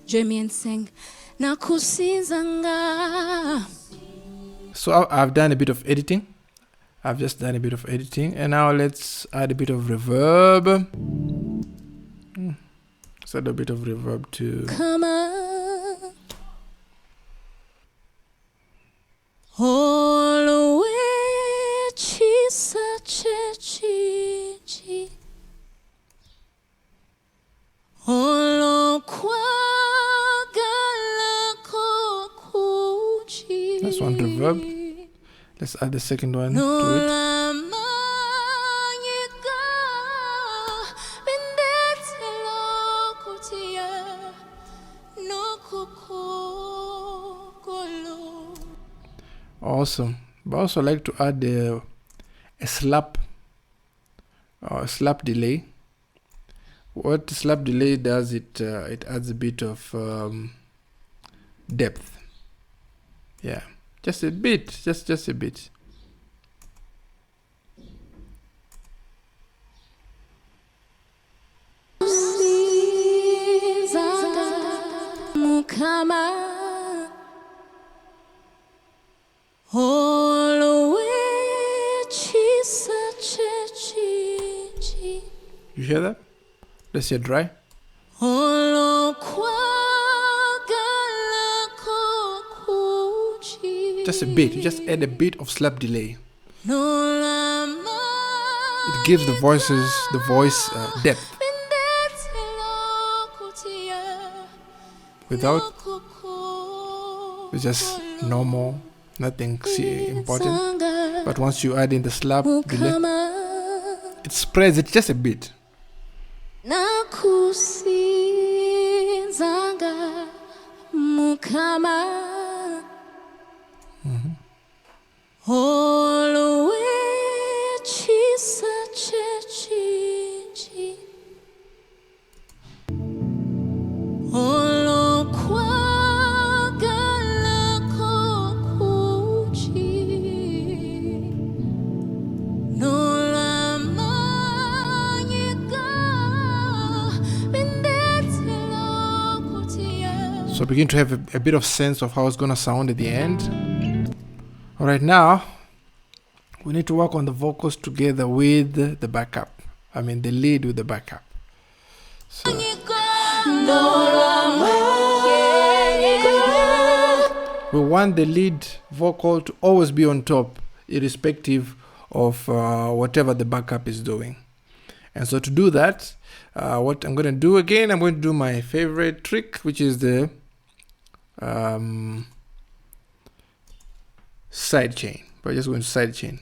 Join me and sing Nakusinzanga. So I've done a bit of editing. I've just done a bit of editing, and now let's add a bit of reverb. Let's add a bit of reverb too. Come on. All which is such a chichi. All that's one reverb. Let's add the second one to it. Awesome. But I also like to add a slap or a slap delay. What slap delay does, it adds a bit of depth. Yeah, just a bit, just a bit. You hear that? Let's hear dry. Just a bit. You just add a bit of slap delay. It gives the voice depth. Without, it's just normal, nothing important. But once you add in the slap delay, it spreads it just a bit. Nakusinzanga mukama olw'ekisa kye kingi olw'okwagala kwo kungi n'olw'amaanyi go bindeetera okutya. So begin to have a bit of sense of how it's going to sound at the end. All right, now we need to work on the vocals together with the backup. I mean the lead with the backup. So we want the lead vocal to always be on top, irrespective of whatever the backup is doing. And so to do that, what I'm going to do again, I'm going to do my favorite trick, which is the side chain. We're just going to side chain,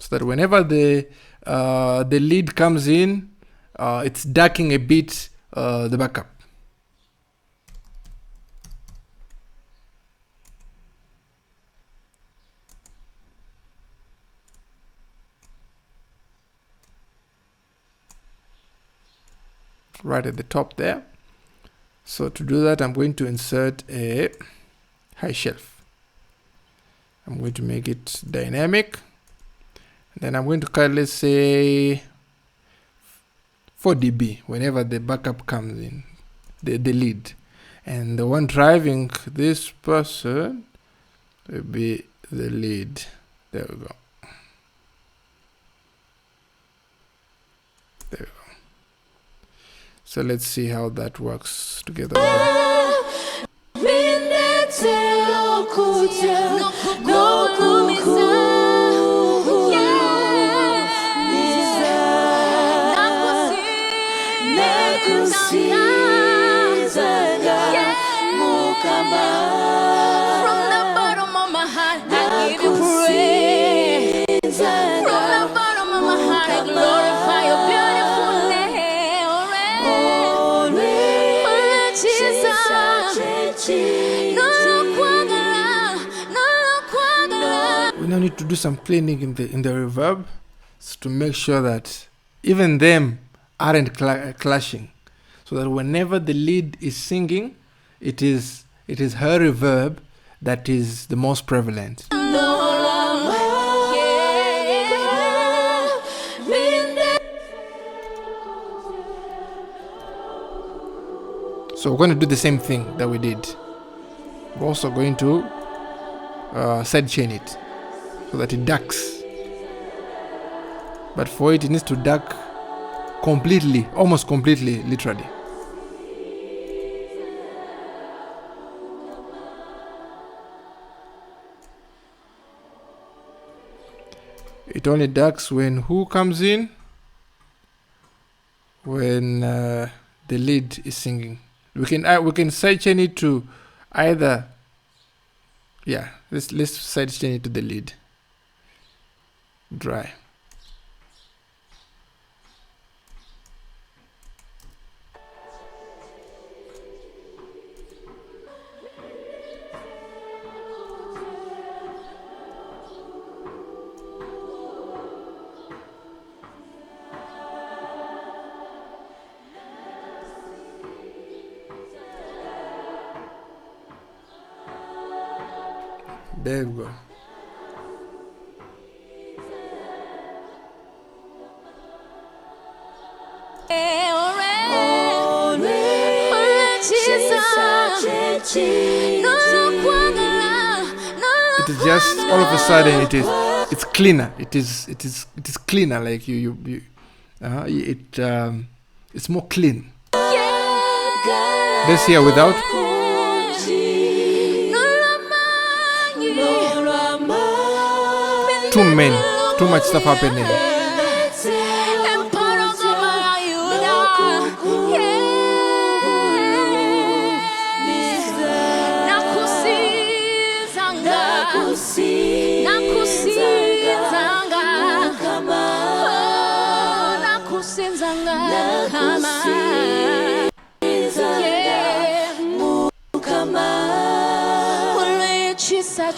so that whenever the lead comes in, it's ducking a bit the backup. Right at the top there. So to do that, I'm going to insert a high shelf. I'm going to make it dynamic. And then I'm going to cut, let's say, 4 dB whenever the backup comes in, the lead. And the one driving this person will be the lead. There we go. There we go. So let's see how that works together. From the bottom of my heart, I give you praise. From the bottom of my heart, I glorify your beautiful name. We now need to do some cleaning in the reverb, so to make sure that even them aren't clashing, so that whenever the lead is singing, it is her reverb that is the most prevalent. So we're going to do the same thing that we did. We're also going to side chain it so that it ducks. But for it needs to duck completely, almost completely, literally. It only ducks when who comes in? When the lead is singing. We can sidechain it to either. Yeah, let's sidechain it to the lead. Dry. There we go. It is just all of a sudden it's cleaner. It is cleaner. Like it's more clean. Let's hear without. Too much stuff happening. Now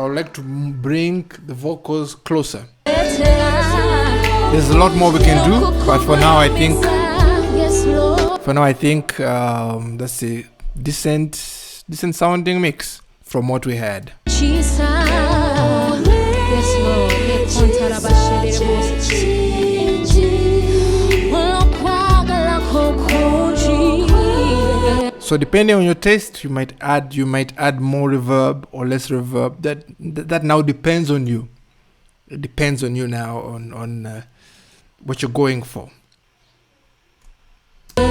I'd like to bring the vocals closer. There's a lot more we can do, but for now I think that's a decent sounding mix from what we had. So depending on your taste, you might add more reverb or less reverb. That now depends on you. It depends on you now on what you're going for. Maybe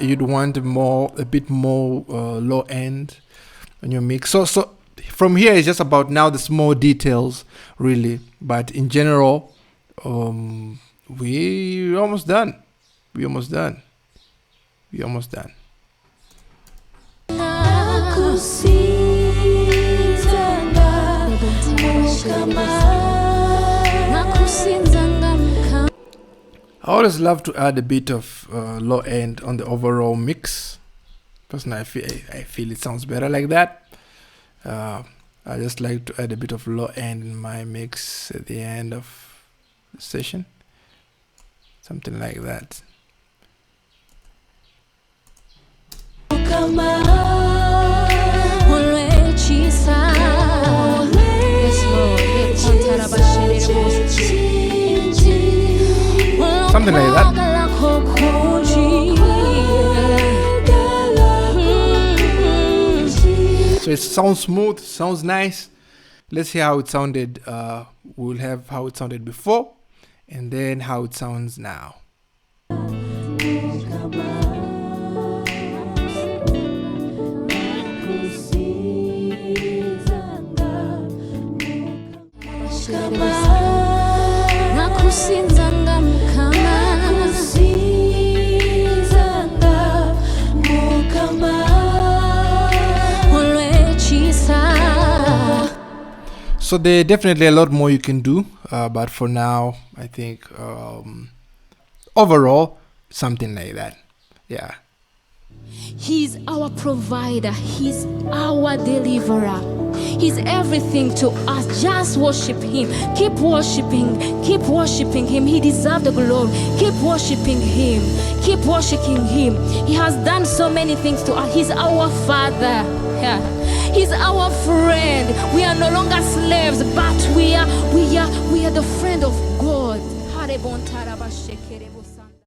you'd want a bit more low end on your mix. So from here it's just about now the small details really, but in general we're almost done. I always love to add a bit of low end on the overall mix. Personally, I feel it sounds better like that. I just like to add a bit of low end in my mix at the end of the session. Something like that. Something like that. So it sounds smooth, sounds nice. Let's hear how it sounded. We'll have how it sounded before and then how it sounds now. Nakusinzanga so there definitely a lot more you can do, but for now I think overall something like that. Yeah. He's our provider. He's our deliverer. He's everything to us. Just worship him. Keep worshiping. Keep worshiping him. He deserves the glory. Keep worshiping him. Keep worshiping him. He has done so many things to us. He's our father. Yeah. He's our friend. We are no longer slaves, but we are the friend of God.